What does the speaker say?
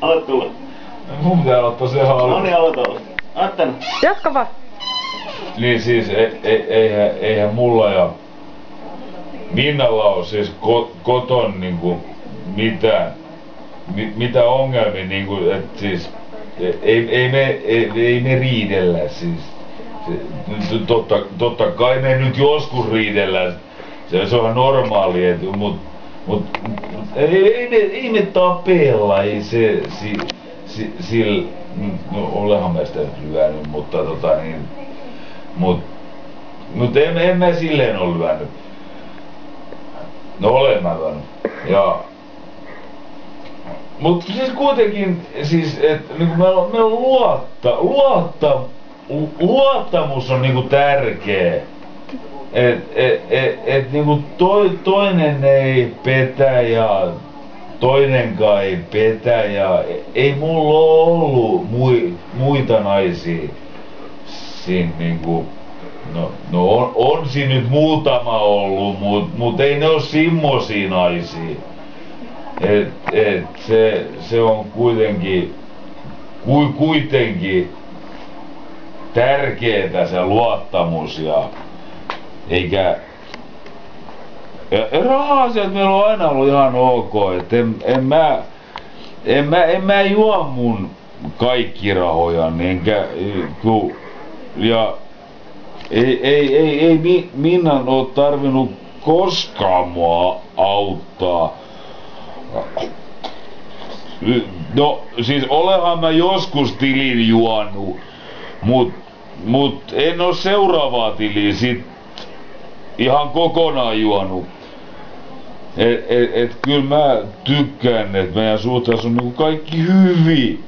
Aloita tulla. Mun pitää ottaa se halua. No niin, aloita olla. Ottanut. Jatka vaan. Niin siis eihän mulla ja Minnalla oo siis koton niinku mitä ongelmia niinku, et siis ei me riidellä siis. Totta kai me nyt joskus riidellään. Se on normaali, mut ei me tapella, ei se sillä no olehan mä sitä lyönyt, mutta mut en mä silleen oo lyönyt. No olen mä lyönyt. Ja mut siis kuitenkin siis et niinku meillä luottamus on niinku tärkee. Et niinku toinen ei petä ja toinenkaan ei petä ja ei mulla oo ollut muita naisia siinä niinku no on siinä nyt muutama ollut mut ei ne oo simmosia naisia. Et se on kuitenkin tärkeetä se luottamus ja eikä raha-asiat meillä on aina ollut ihan ok, et en mä juo mun kaikki rahoja enkä ja ei Minnan oo tarvinnut koskaan mua auttaa. No siis olehan mä joskus tilin juonut, mut en oo seuraavaa tiliä sit ihan kokonaan juonut. Et kyllä mä tykkään, että meidän suhteessa on niinku kaikki hyvin.